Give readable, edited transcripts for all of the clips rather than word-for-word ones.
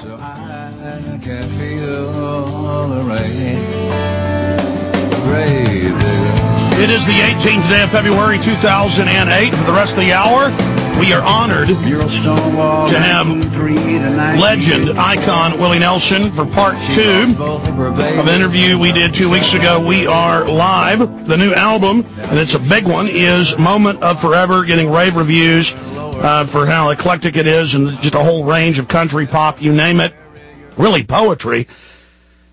So I can feel the rain. It is the 18th day of February 2008. For the rest of the hour, we are honored to have legend, icon Willie Nelson for part 2 of an interview we did 2 weeks ago. We are live. The new album, and it's a big one, is Moment of Forever, getting rave reviews for how eclectic it is and just a whole range of country, pop, you name it, really poetry.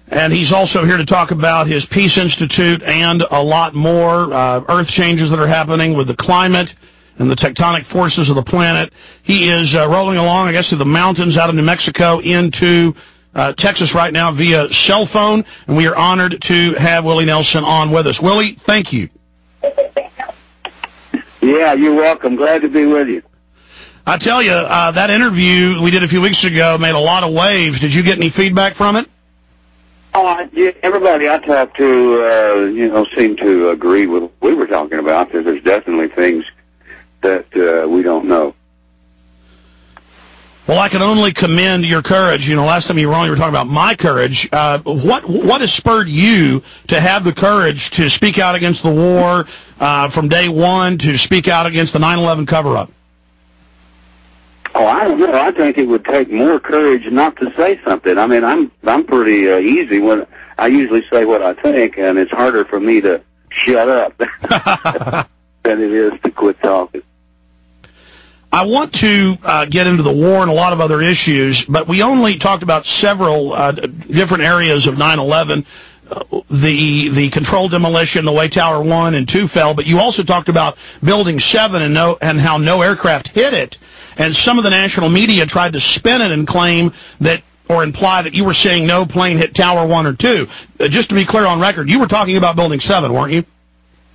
And he's also here to talk about his Peace Institute and a lot more, earth changes that are happening with the climate and the tectonic forces of the planet. He is rolling along, I guess, through the mountains out of New Mexico into Texas right now via cell phone, and we are honored to have Willie Nelson on with us. Willie, thank you. Yeah, you're welcome. Glad to be with you. I tell you, that interview we did a few weeks ago made a lot of waves. Did you get any feedback from it? Oh, yeah, everybody I talked to, seemed to agree with what we were talking about, because there's definitely things that we don't know. Well, I can only commend your courage. Last time you were on, you were talking about my courage. What has spurred you to have the courage to speak out against the war from day one, to speak out against the 9/11 cover-up? Oh, I don't know. I think it would take more courage not to say something. I mean, I'm pretty easy when I usually say what I think, and it's harder for me to shut up than it is to quit talking. I want to get into the war and a lot of other issues, but we only talked about several different areas of 9/11. The controlled demolition, the way Tower 1 and 2 fell, but you also talked about Building 7 and how no aircraft hit it, and some of the national media tried to spin it and claim that, or imply that you were saying no plane hit Tower 1 or 2. Just to be clear on record, you were talking about Building 7, weren't you?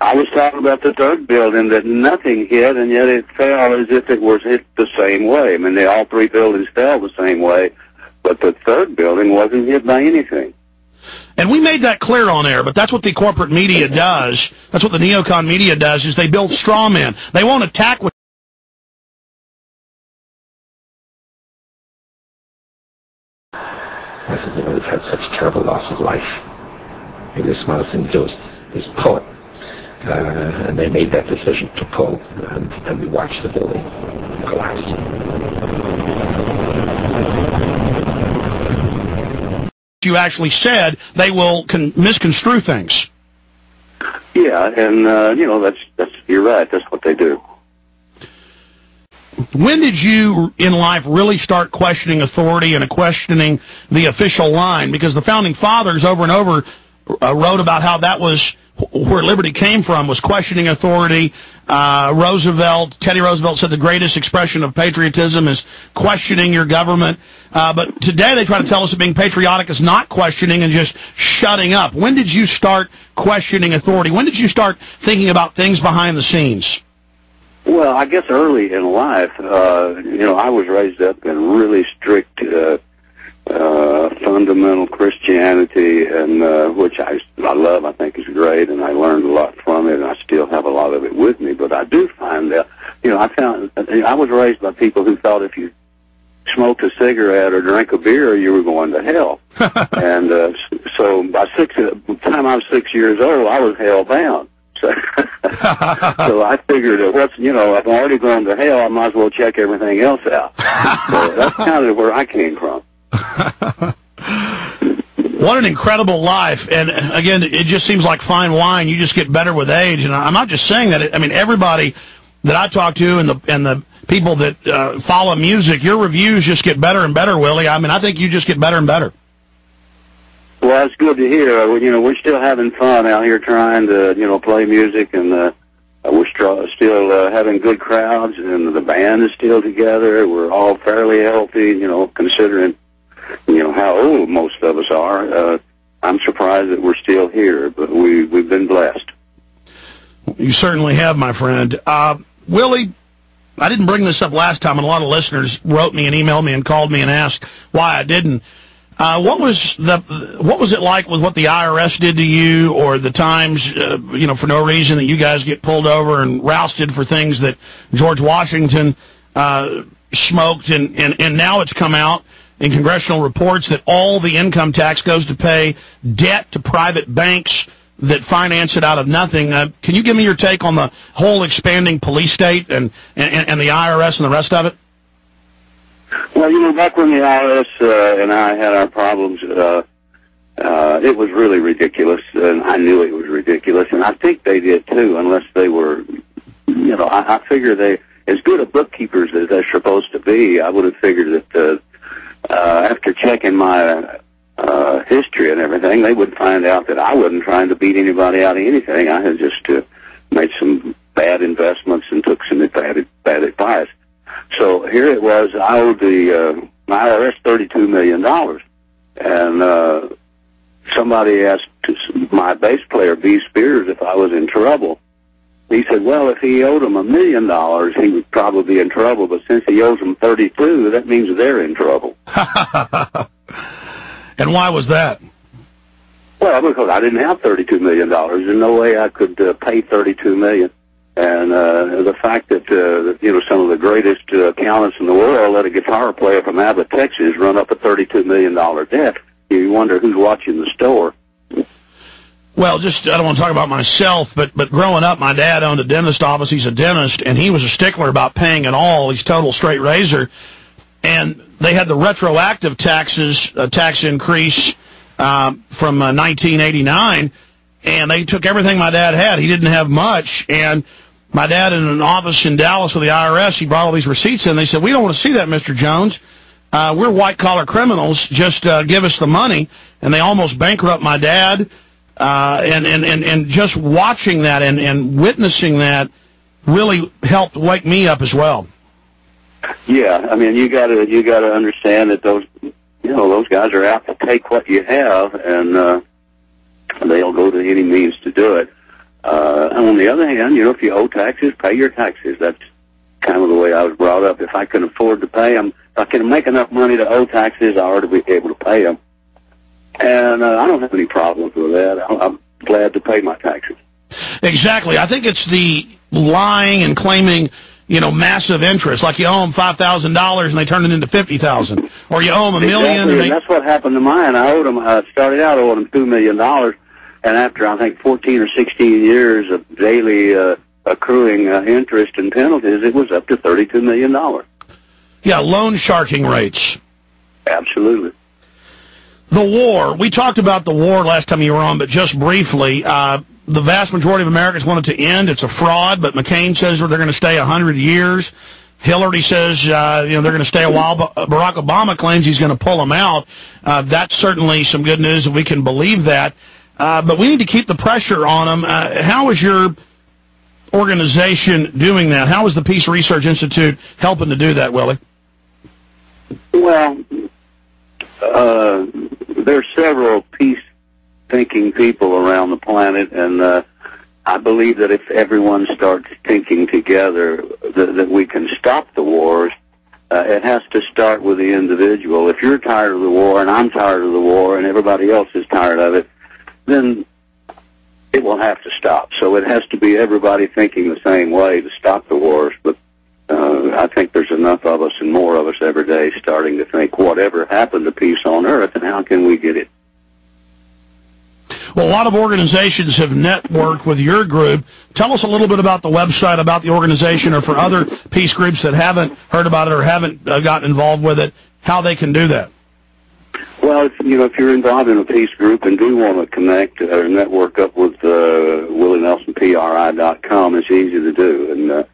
I was talking about the third building that nothing hit, and yet it fell as if it was hit the same way. I mean, all three buildings fell the same way, but the third building wasn't hit by anything. And we made that clear on air, but that's what the corporate media does. That's what the neocon media does, is they build straw men. They won't attack with We've had such terrible loss of life. And this man endorsed this poet. And they made that decision to pull, and we watched the building collapse. You actually said they will misconstrue things. Yeah, and that's you're right. That's what they do. When did you in life really start questioning authority and questioning the official line? Because the founding fathers over and over wrote about how that was where liberty came from, was questioning authority. Teddy Roosevelt said the greatest expression of patriotism is questioning your government. But today they try to tell us that being patriotic is not questioning and just shutting up. When did you start questioning authority? When did you start thinking about things behind the scenes? Well, I guess early in life, I was raised up in really strict fundamental Christianity, and which I love, I think is great, and I learned a lot from it, and I still have a lot of it with me. But I do find that, I was raised by people who thought if you smoked a cigarette or drank a beer, you were going to hell. And so by the time I was 6 years old, I was hell-bound. So, so I figured, if I'm already going to hell, I might as well check everything else out. So that's kind of where I came from. What an incredible life. And again, it just seems like fine wine. You just get better with age. And I'm not just saying that. Everybody that I talk to and the people that follow music, your reviews just get better and better, Willie. I think you just get better and better. Well, that's good to hear. We're still having fun out here trying to, play music, and we're still having good crowds, and the band is still together. We're all fairly healthy, considering how old most of us are. I'm surprised that we're still here, but we've been blessed. You certainly have, my friend. Willie, I didn't bring this up last time, and a lot of listeners wrote me and emailed me and called me and asked why I didn't. What was it like with what the IRS did to you, or the times, for no reason that you guys get pulled over and rousted for things that George Washington smoked, and now it's come out in congressional reports that all the income tax goes to pay debt to private banks that finance it out of nothing. Can you give me your take on the whole expanding police state and the IRS and the rest of it? Well, back when the IRS and I had our problems, it was really ridiculous, and I knew it was ridiculous, and I think they did too, unless they were, I figure they, as good a bookkeepers as they're supposed to be, I would have figured that after checking my history and everything, they would find out that I wasn't trying to beat anybody out of anything. I had just made some bad investments and took some bad advice. So here it was, I owed the IRS $32 million, and somebody asked my bass player, B. Spears, if I was in trouble. He said, well, if he owed them $1 million, he would probably be in trouble, but since he owes them 32, that means they're in trouble. And why was that? Well, because I didn't have $32 million. There's no way I could pay $32 million. And the fact that, some of the greatest accountants in the world let a guitar player from Abbott, Texas, run up a $32 million debt, you wonder who's watching the store. Well, I don't want to talk about myself, but growing up, my dad owned a dentist office. He's a dentist, and he was a stickler about paying it all. He's total straight razor. And they had the retroactive tax increase from 1989, and they took everything my dad had. He didn't have much, and my dad in an office in Dallas with the IRS, he brought all these receipts in. They said, we don't want to see that, Mr. Jones. We're white-collar criminals. Just give us the money. And they almost bankrupt my dad. And just watching that and witnessing that really helped wake me up as well. Yeah, I mean, you gotta understand that those guys are out to take what you have, and they'll go to any means to do it. And on the other hand, if you owe taxes, pay your taxes. That's kind of the way I was brought up. If I can afford to pay them, if I can make enough money to owe taxes, I ought to be able to pay them. And I don't have any problems with that. I'm glad to pay my taxes. Exactly. I think it's the lying and claiming, massive interest. Like you owe them $5,000 and they turn it into $50,000, or you owe them $1 million. And that's what happened to mine. I started out owing them $2 million, and after I think 14 or 16 years of daily accruing interest and penalties, it was up to $32 million. Yeah, loan sharking rates. Absolutely. The war. We talked about the war last time you were on, but just briefly. The vast majority of Americans want it to end. It's a fraud, but McCain says they're going to stay 100 years. Hillary says, they're going to stay a while. Barack Obama claims he's going to pull them out. That's certainly some good news, and we can believe that. But we need to keep the pressure on them. How is your organization doing that? How is the Peace Research Institute helping to do that, Willie? Well, there's several peace-thinking people around the planet, and I believe that if everyone starts thinking together that we can stop the wars, it has to start with the individual. If you're tired of the war, and I'm tired of the war, and everybody else is tired of it, then it will have to stop. So it has to be everybody thinking the same way to stop the wars, but I think there's enough of us and more of us every day starting to think, whatever happened to peace on earth, and how can we get it? Well, a lot of organizations have networked with your group. Tell us a little bit about the website, about the organization, or for other peace groups that haven't heard about it or haven't gotten involved with it, how they can do that. Well, if you're involved in a peace group and do want to connect or network up with WillieNelsonPRI.com, it's easy to do. And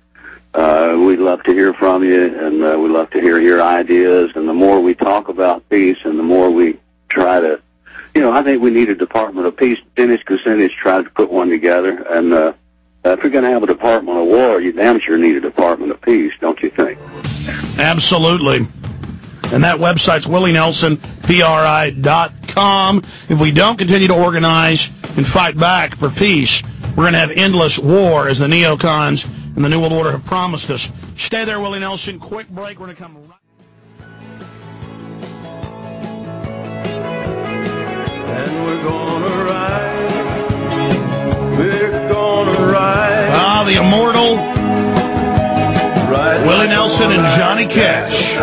we'd love to hear from you, and we'd love to hear your ideas. And the more we talk about peace and the more we try to, I think we need a Department of Peace. Dennis Kucinich tried to put one together. And if you're going to have a Department of War, you damn sure need a Department of Peace, don't you think? Absolutely. And that website's WillieNelsonPRI.com. If we don't continue to organize and fight back for peace, we're going to have endless war, as the neocons and the New World Order have promised us. Stay there, Willie Nelson. Quick break. We're going to come right. And we're gonna ride. We're gonna ride. The immortal Willie Nelson and Johnny Cash.